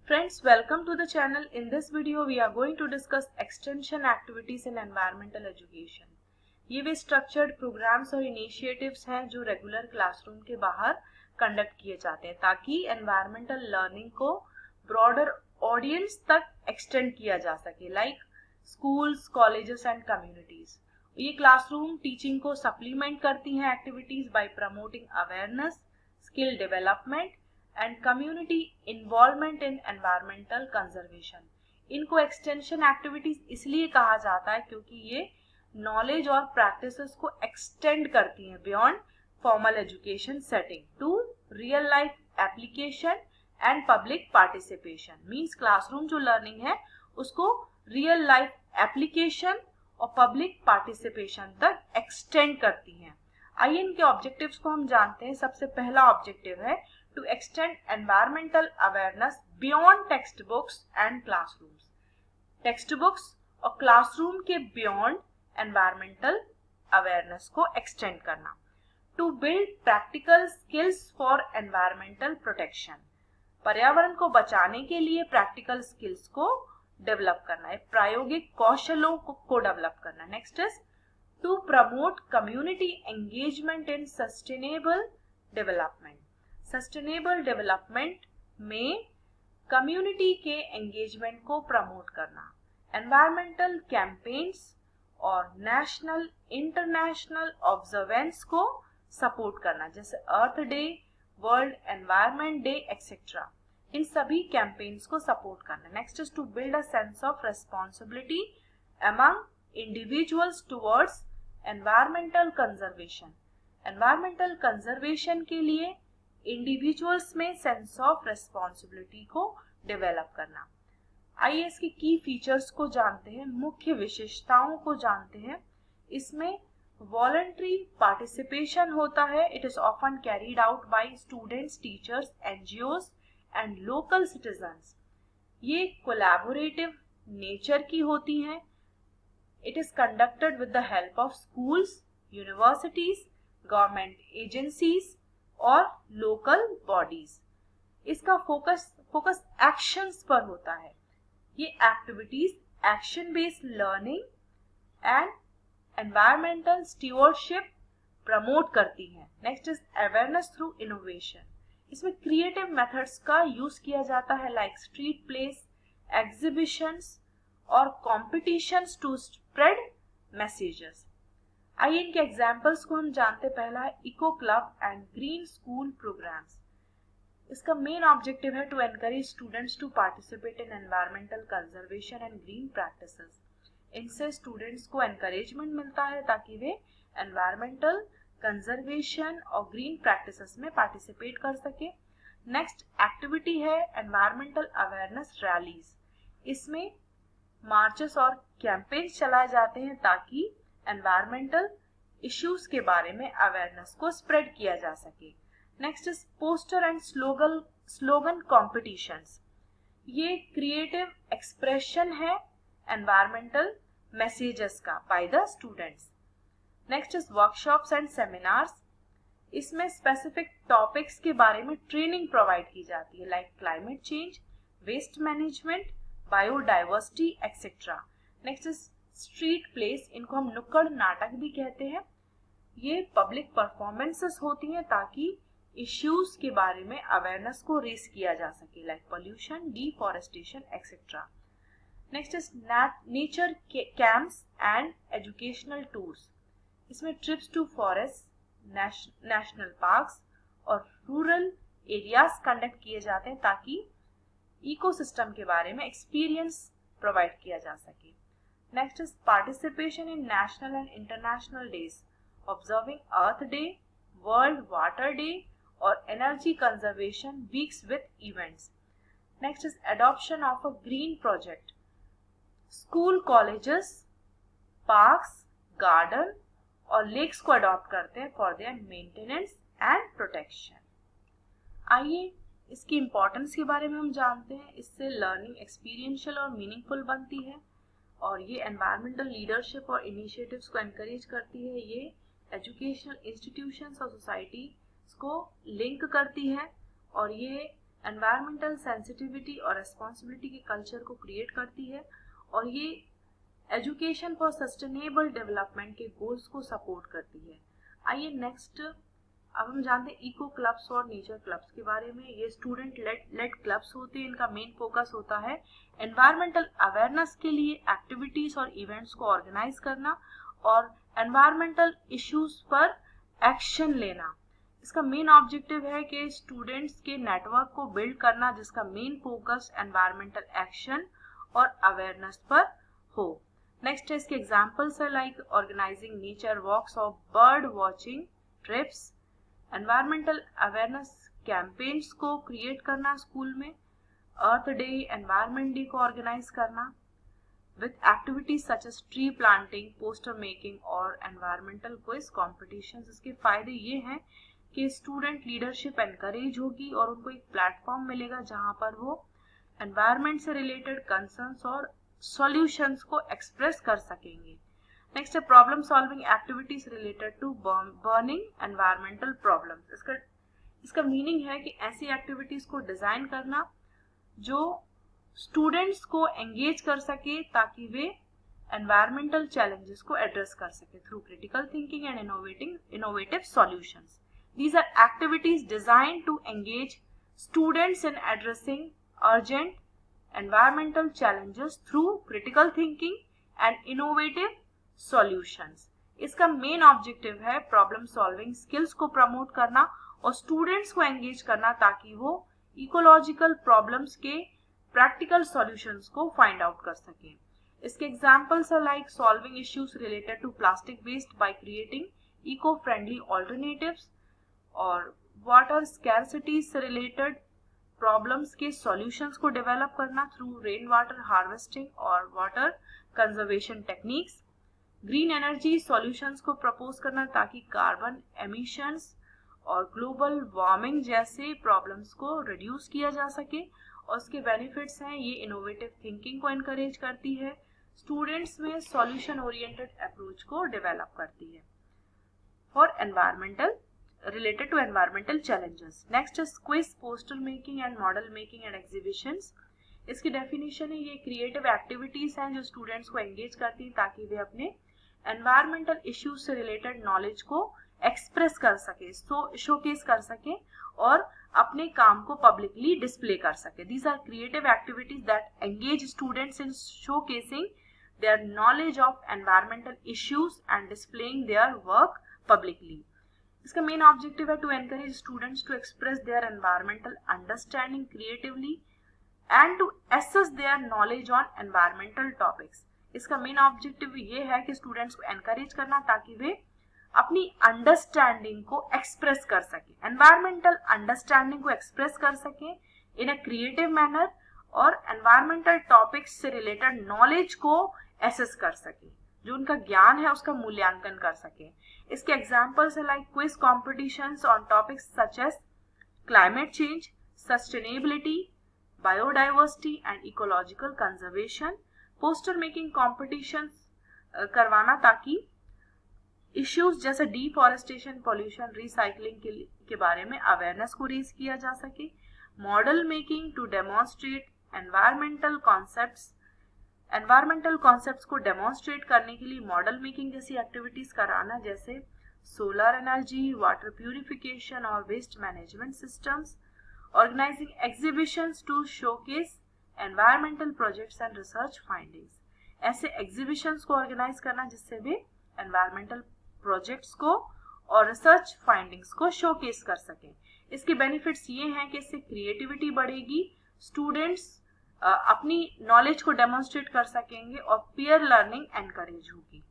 Friends, welcome to the channel. In this video, we are going to discuss extension activities in environmental education. ये वे structured programs और initiatives हैं जो regular classroom के बाहर conduct किए जाते हैं ताकि environmental learning को broader audience तक extend किया जा सके, like schools, colleges and communities. ये classroom teaching को supplement करती हैं activities by promoting awareness, skill development and community involvement in environmental conservation. इनको एक्सटेंशन एक्टिविटीज इसलिए कहा जाता है क्योंकि ये नॉलेज और प्रैक्टिसेस को एक्सटेंड करती हैं beyond formal education setting to real life application and public participation. Means classroom जो लर्निंग है उसको रियल लाइफ एप्लीकेशन और पब्लिक पार्टिसिपेशन तक एक्सटेंड करती हैं. आइए इनके ऑब्जेक्टिव्स को हम जानते हैं. सबसे पहला ऑब्जेक्टिव है to extend environmental awareness beyond textbooks and classrooms. Textbooks और classroom के beyond environmental awareness को extend करना. To build practical skills for environmental protection. पर्यावरण को बचाने के लिए practical skills को डेवलप करना है, प्रायोगिक कौशलों को डेवलप करना. Next is to promote community engagement in sustainable development. Sustainable development में कम्युनिटी के एंगेजमेंट को प्रमोट करना. एनवायरमेंटल कैंपेन्स और नेशनल इंटरनेशनल ऑब्जर्वेंस को सपोर्ट करना, जैसे earth day, world environment day etcetera. इन सभी कैंपेन्स को सपोर्ट करना. Next is to build a sense of responsibility among individuals towards environmental conservation. Environmental conservation के लिए इंडिविजुअल्स में सेंस ऑफ रेस्पॉन्सिबिलिटी को डेवलप करना. आइए इसके की फीचर्स को जानते हैं, मुख्य विशेषताओं को जानते हैं. इसमें वॉलंटरी पार्टिसिपेशन होता है. It is often carried out by students, teachers, NGOs and local citizens. ये कोलैबोरेटिव नेचर की होती हैं. It is conducted with the help of schools, universities, government agencies और लोकल बॉडीज. इसका फोकस एक्शंस पर होता है. ये activities action based learning and environmental stewardship promote करती हैं. Next is awareness through innovation. इसमें क्रिएटिव मेथड्स का यूज किया जाता है, लाइक स्ट्रीट प्लेस, एग्जीबिशंस और कॉम्पिटिशंस टू स्प्रेड मैसेजेस. आइए इनके एग्जाम्पल्स को हम जानते. पहला है eco club and green school programmes. इसका मेन ऑब्जेक्टिव है to encourage students to participate in environmental conservation and green practices. इनसे स्टूडेंट्स को एनकरेजमेंट मिलता है ताकि वे एनवायरमेंटल कंजर्वेशन और ग्रीन प्रैक्टिसेस में पार्टिसिपेट कर सके. नेक्स्ट एक्टिविटी है एनवायरमेंटल अवेयरनेस रैलीज. इसमें मार्चेस और कैंपेन्स चलाए जाते हैं ताकि एनवायरमेंटल इश्यूज के बारे में अवेयरनेस को स्प्रेड किया जा सके. Next is poster and slogan competitions. ये क्रिएटिव एक्सप्रेशन है एनवायरमेंटल मैसेजेस का by the students. Next is workshops and seminars. इसमें स्पेसिफिक टॉपिक्स के बारे में ट्रेनिंग प्रोवाइड की जाती है, like climate change, waste management, biodiversity etcetera. Next is street plays. इनको हम नुक्कड़ नाटक भी कहते हैं. ये पब्लिक परफॉर्मेंसेस होती हैं ताकि इश्यूज के बारे में अवेयरनेस को रेस किया जा सके, like pollution, deforestation etcetera. Next is nature camps and educational tours. इसमें trips to forest, national parks और रूरल एरियाज कंडक्ट किए जाते हैं ताकि इकोसिस्टम के बारे में एक्सपीरियंस प्रोवाइड किया जा सके. Next is participation in national and international days, observing Earth Day, World Water Day or Energy Conservation Weeks with events. Next is adoption of a green project. School, colleges, parks, garden और lakes को adopt करते हैं for their maintenance and protection. आइए इसकी importance के बारे में हम जानते हैं. इससे learning experiential और meaningful बनती है और ये एनवायरमेंटल लीडरशिप और इनिशिएटिव्स को एनकरेज करती है. ये एजुकेशनल इंस्टीट्यूशंस और सोसाइटीज को लिंक करती है और ये एनवायरमेंटल सेंसिटिविटी और रिस्पॉन्सिबिलिटी के कल्चर को क्रिएट करती है और ये एजुकेशन फॉर सस्टेनेबल डेवलपमेंट के गोल्स को सपोर्ट करती है। आइए नेक्स्ट अब हम जानते हैं इको क्लब्स और नेचर क्लब्स के बारे में। ये स्टूडेंट लेड क्लब्स होते हैं। इनका मेन फोकस होता है एनवायरमेंटल अवेयरनेस के लिए एक्टिविटीज और इवेंट्स को ऑर्गेनाइज करना और एनवायरमेंटल इश्यूज पर एक्शन लेना। इसका मेन ऑब्जेक्टिव है कि स्टूडेंट्स के नेटवर्क को बिल्ड करना जिसका मेन फोकस एनवायरमेंटल एक्शन और अवेयरनेस पर हो। नेक्स्ट है इसके एग्जांपल्स है लाइक ऑर्गेनाइजिंग नेचर वॉक्स और bird watching trips, environmental awareness campaigns को क्रिएट करना स्कूल में, अर्थ डे, एनवायरमेंट डे को ऑर्गेनाइज करना with activities such as tree planting, poster making और एनवायरमेंटल क्विज कॉम्पिटिशंस। इसके फायदे ये हैं कि स्टूडेंट लीडरशिप एनकरेज होगी और उनको एक प्लेटफॉर्म मिलेगा जहां पर वो एनवायरमेंट से रिलेटेड कंसर्न्स और सॉल्यूशंस को एक्सप्रेस कर सकेंगे। नेक्स्ट है problem solving activities related to burning environmental problems. इसका मीनिंग है कि ऐसी एक्टिविटीज को डिजाइन करना जो स्टूडेंट्स को एंगेज कर सके ताकि वे एनवायरमेंटल चैलेंजेस को एड्रेस कर सके through critical thinking and innovative solutions. These are activities designed to engage students in addressing urgent environmental challenges through critical thinking and innovative solutions. इसका मेन ऑब्जेक्टिव है प्रॉब्लम सॉल्विंग स्किल्स को promote करना और students को engage करना ताकि वो ecological problems के प्रैक्टिकल सॉल्यूशंस को फाइंड आउट कर सकें। इसके examples are like solving issues related to plastic waste by creating eco-friendly alternatives और वाटर स्कैरसिटी से रिलेटेड प्रॉब्लम्स के सॉल्यूशंस को डेवलप करना थ्रू रेन वाटर हार्वेस्टिंग और water conservation techniques, green energy solutions को प्रपोज करना ताकि कार्बन एमिशंस और ग्लोबल वार्मिंग जैसे प्रॉब्लम्स को रिड्यूस किया जा सके। और उसके बेनिफिट्स हैं ये इनोवेटिव थिंकिंग को एनकरेज करती है, स्टूडेंट्स में सॉल्यूशन ओरिएंटेड अप्रोच को डेवलप करती है for environmental related to environmental challenges. Next is quiz, poster making and model making and exhibitions. इसकी डेफिनेशन है ये क्रिएटिव एक्टिविटीज हैं जो स्टूडेंट्स को एंगेज करती हैं ताकि वे अपने एनवायरमेंटल इश्यूज से रिलेटेड नॉलेज को एक्सप्रेस कर सके, शोकेस कर सके और अपने काम को पब्लिकली डिस्प्ले कर सके। These are creative activities that engage students in showcasing their knowledge of environmental issues and displaying their work publicly. इसका मेन ऑब्जेक्टिव है to encourage students to express their environmental understanding creatively and to assess their knowledge on environmental topics. इसका main objective ये है कि students को encourage करना ताकि वे अपनी अंडरस्टैंडिंग को एक्सप्रेस कर सके, एनवायरमेंटल अंडरस्टैंडिंग को एक्सप्रेस कर सके इन अ क्रिएटिव मैनर और एनवायरमेंटल टॉपिक्स से रिलेटेड नॉलेज को एसेस कर सके, जो उनका ज्ञान है उसका मूल्यांकन कर सके। इसके एग्जांपल्स है like quiz competitions on topics such as climate change, sustainability, biodiversity and ecological conservation, poster making competitions करवाना ताकि इश्यूज जैसे डिफॉरेस्टेशन, पॉल्यूशन, रिसाइकलिंग के बारे में अवेयरनेस को रेज किया जा सके, model making to demonstrate environmental concepts को डेमोन्स्ट्रेट करने के लिए मॉडल मेकिंग जैसी एक्टिविटीज कराना जैसे सोलर एनर्जी, वाटर प्यूरिफिकेशन और waste management systems, organising exhibitions to showcase environmental projects and research findings. ऐसे एग्जीबिशंस को ऑर्गेनाइज करना जिससे वे एनवायरमेंटल प्रोजेक्ट्स को और रिसर्च फाइंडिंग्स को शोकेस कर सकें। इसके बेनिफिट्स ये हैं कि इससे क्रिएटिविटी बढ़ेगी, स्टूडेंट्स अपनी नॉलेज को डेमोन्स्ट्रेट कर सकेंगे और पीयर लर्निंग एनकरेज होगी।